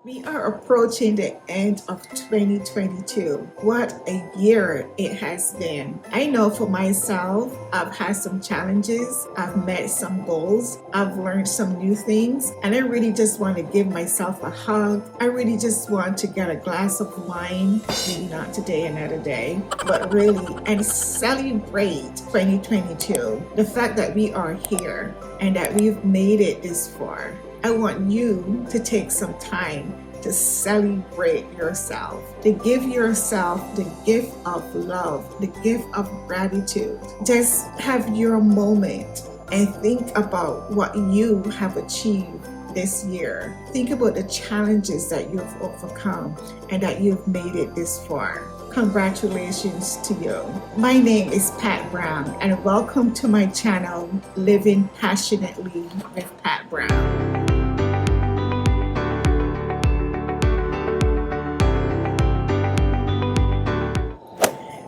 We are approaching the end of 2022. What a year it has been. I know for myself, I've had some challenges, I've met some goals, I've learned some new things, and I really just want to give myself a hug. I really just want to get a glass of wine, maybe not today, another day, but really, and celebrate 2022. The fact that we are here and that we've made it this far. I want you to take some time to celebrate yourself, to give yourself the gift of love, the gift of gratitude. Just have your moment and think about what you have achieved this year. Think about the challenges that you've overcome and that you've made it this far. Congratulations to you. My name is Pat Brown and welcome to my channel, Living Passionately with Pat Brown.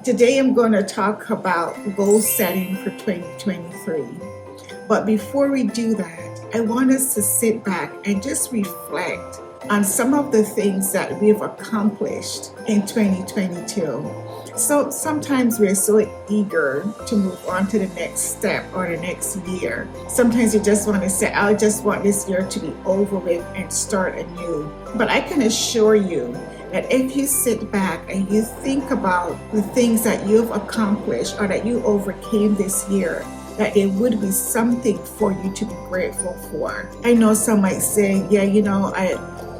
Today I'm going to talk about goal setting for 2023. But before we do that, I want us to sit back and just reflect on some of the things that we've accomplished in 2022. So sometimes we're so eager to move on to the next step or the next year. Sometimes you just want to say, I just want this year to be over with and start anew. But I can assure you that if you sit back and you think about the things that you've accomplished or that you overcame this year, that there would be something for you to be grateful for. I know some might say,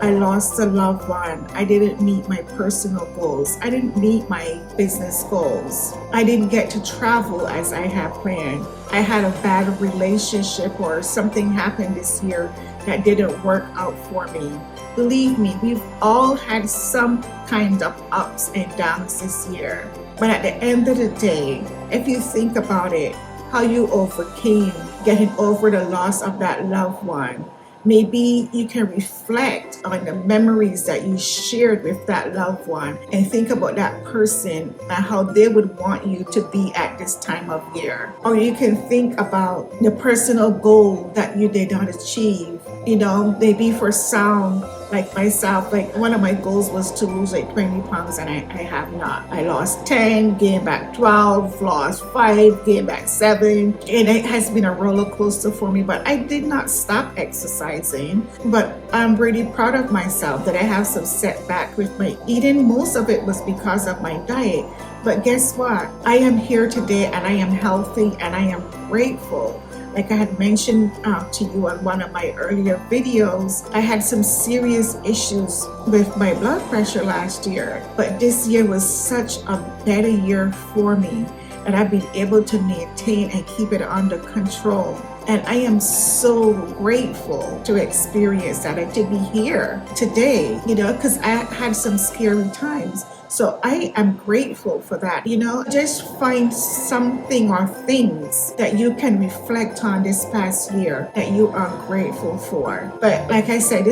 I lost a loved one. I didn't meet my personal goals. I didn't meet my business goals. I didn't get to travel as I had planned. I had a bad relationship or something happened this year that didn't work out for me. Believe me, we've all had some kind of ups and downs this year. But at the end of the day, if you think about it, how you overcame getting over the loss of that loved one, maybe you can reflect on the memories that you shared with that loved one and think about that person and how they would want you to be at this time of year. Or you can think about the personal goal that you did not achieve. Maybe for some, like myself, one of my goals was to lose 20 pounds and I have not. I lost 10, gained back 12, lost 5, gained back 7. And it has been a roller coaster for me, but I did not stop exercising. But I'm really proud of myself that I have some setback with my eating. Most of it was because of my diet. But guess what? I am here today and I am healthy and I am grateful. Like I had mentioned to you on one of my earlier videos, I had some serious issues with my blood pressure last year. But this year was such a better year for me that I've been able to maintain and keep it under control. And I am so grateful to experience that and to be here today, because I had some scary times. So I am grateful for that. Just find something or things that you can reflect on this past year that you are grateful for. But like I said,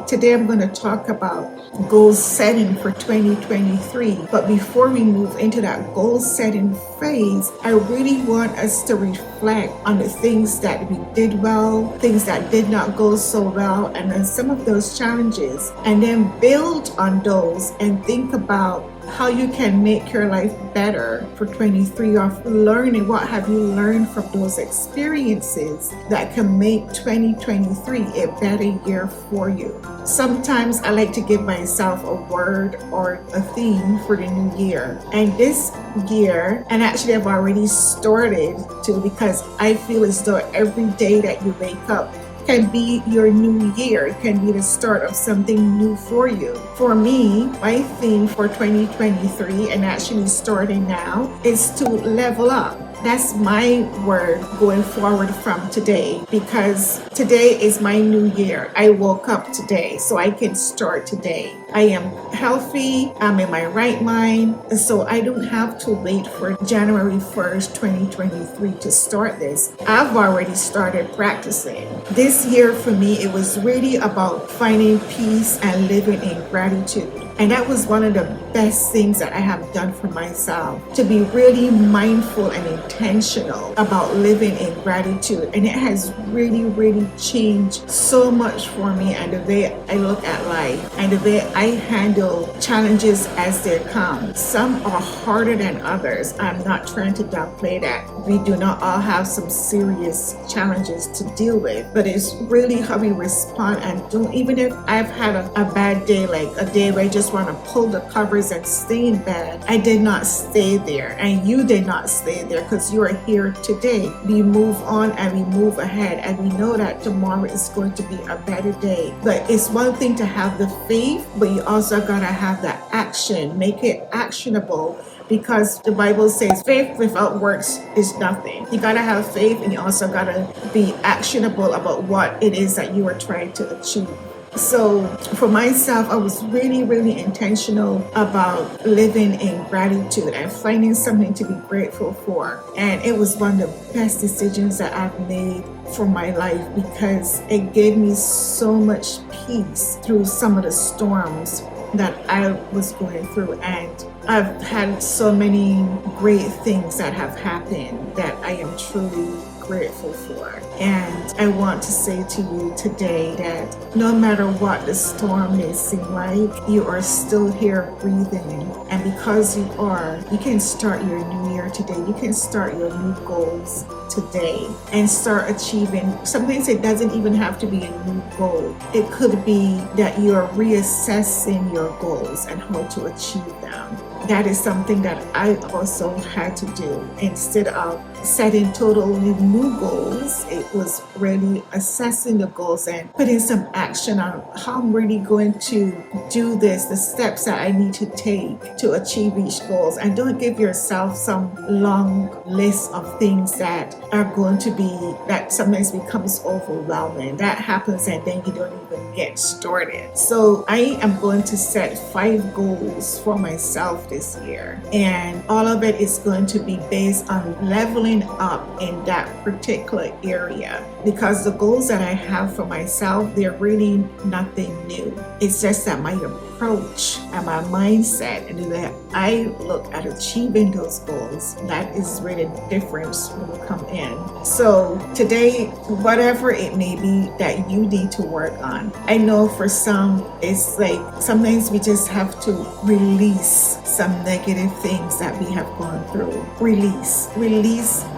today I'm going to talk about goal setting for 2023. But before we move into that goal setting phase, I really want us to reflect on the things that we did well, things that did not go so well, and then some of those challenges, and then build on those and think about how you can make your life better for 23 or learning what have you learned from those experiences that can make 2023 a better year for you. Sometimes I like to give myself a word or a theme for the new year. And this year, and actually I've already started to, because I feel as though every day that you wake up can be your new year. It can be the start of something new for you. For me, my theme for 2023, and actually starting now, is to level up. That's my word going forward from today, because today is my new year. I woke up today, so I can start today. I am healthy, I'm in my right mind, so I don't have to wait for January 1st, 2023 to start this. I've already started practicing. This year for me, it was really about finding peace and living in gratitude. And that was one of the best things that I have done for myself, to be really mindful and intentional intentional about living in gratitude, and it has really changed so much for me, and the way I look at life and the way I handle challenges as they come. Some are harder than others. I'm not trying to downplay that. We do not all have some serious challenges to deal with, but it's really how we respond and do. Even if I've had a bad day, like a day where I just want to pull the covers and stay in bed, I did not stay there, and you did not stay there, because you are here today. We move on and we move ahead, and we know that tomorrow is going to be a better day. But it's one thing to have the faith, but you also gotta have the action. Make it actionable, because the Bible says faith without works is nothing. You gotta have faith, and you also gotta be actionable about what it is that you are trying to achieve. So for myself, I was really intentional about living in gratitude and finding something to be grateful for. And it was one of the best decisions that I've made for my life, because it gave me so much peace through some of the storms that I was going through. And I've had so many great things that have happened that I am truly grateful for. And I want to say to you today that no matter what the storm may seem like, you are still here breathing. And because you are, you can start your new year today. You can start your new goals today and start achieving. Sometimes it doesn't even have to be a new goal. It could be that you're reassessing your goals and how to achieve them. That is something that I also had to do. Instead of setting totally new goals, it was really assessing the goals and putting some action on how I'm really going to do this, the steps that I need to take to achieve each goals. And don't give yourself some long list of things that are going to be, that sometimes becomes overwhelming. That happens, and then you don't even get started. So I am going to set 5 goals for myself this year, and all of it is going to be based on leveling up in that particular area, because the goals that I have for myself, they're really nothing new. It's just that my approach and my mindset and the way I look at achieving those goals, that is where the difference will come in. So today, whatever it may be that you need to work on, I know for some, it's like sometimes we just have to release some negative things that we have gone through. Release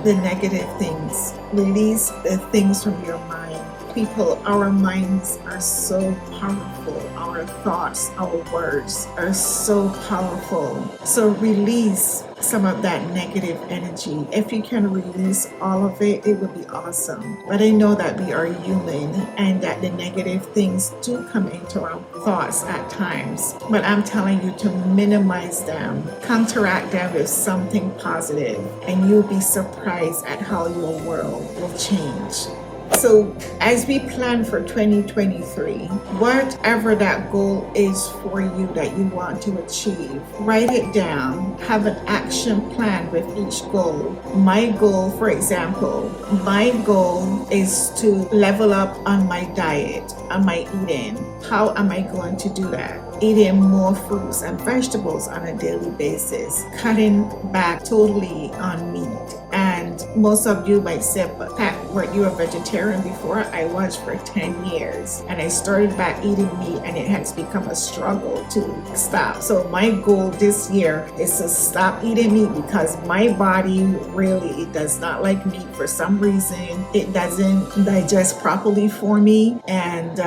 the negative things. Release the things from your mind. People, our minds are so powerful. Our thoughts, our words are so powerful. So release some of that negative energy. If you can release all of it, it would be awesome. But I know that we are human and that the negative things do come into our thoughts at times. But I'm telling you to minimize them, counteract them with something positive, and you'll be surprised at how your world will change. So as we plan for 2023, whatever that goal is for you that you want to achieve, write it down, have an action plan with each goal. My goal, for example, my goal is to level up on my diet, on my eating. How am I going to do that? Eating more fruits and vegetables on a daily basis, cutting back totally on meat. And most of you might say, but Pat, were you a vegetarian before? I was for 10 years. And I started back eating meat, and it has become a struggle to stop. So my goal this year is to stop eating meat, because my body really does not like meat for some reason. It doesn't digest properly for me. And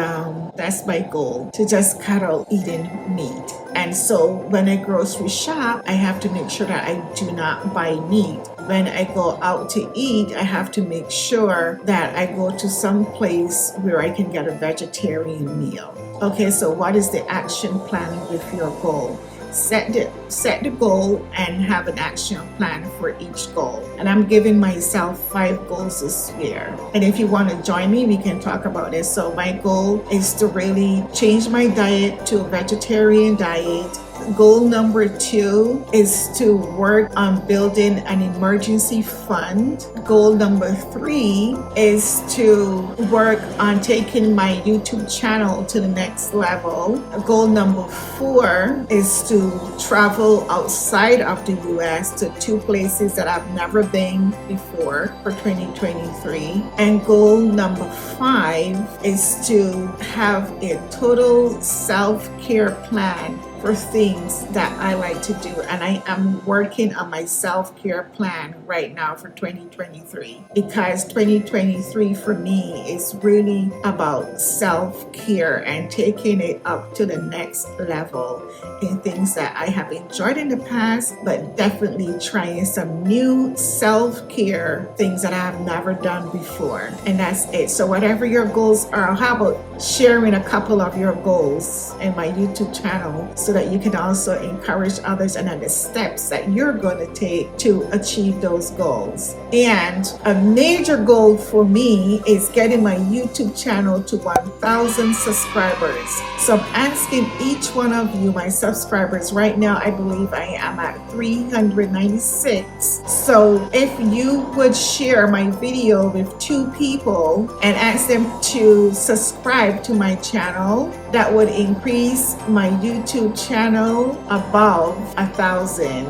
that's my goal, to just cut out eating meat. And so when I grocery shop, I have to make sure that I do not buy meat. When I go out to eat, I have to make sure that I go to some place where I can get a vegetarian meal. Okay, so what is the action plan with your goal? Set the goal and have an action plan for each goal. And I'm giving myself 5 goals this year. And if you want to join me, we can talk about this. So my goal is to really change my diet to a vegetarian diet, Goal number 2 is to work on building an emergency fund. Goal number 3 is to work on taking my YouTube channel to the next level. Goal number 4 is to travel outside of the US to 2 places that I've never been before for 2023. And goal number 5 is to have a total self-care plan for things that I like to do. And I am working on my self-care plan right now for 2023, because 2023 for me is really about self-care and taking it up to the next level in things that I have enjoyed in the past, but definitely trying some new self-care things that I have never done before. And that's it. So whatever your goals are, how about sharing a couple of your goals in my YouTube channel so that you can also encourage others and the steps that you're going to take to achieve those goals. And a major goal for me is getting my YouTube channel to 1,000 subscribers. So I'm asking each one of you, my subscribers, right now I believe I am at 396. So if you would share my video with 2 people and ask them to subscribe to my channel, that would increase my YouTube channel above 1,000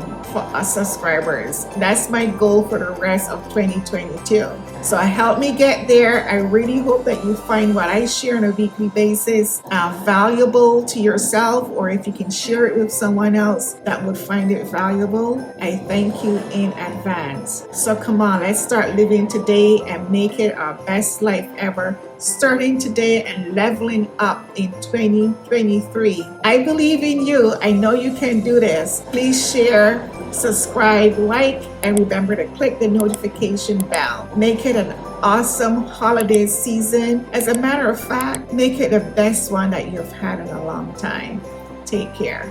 subscribers. That's my goal for the rest of 2022. So help me get there. I really hope that you find what I share on a weekly basis valuable to yourself, or if you can share it with someone else that would find it valuable, I thank you in advance. So come on, let's start living today and make it our best life ever, starting today and leveling up in 2023. I believe in you. I know you can do this. Please share, subscribe, like, and remember to click the notification bell. Make it an awesome holiday season. As a matter of fact, make it the best one that you've had in a long time. Take care.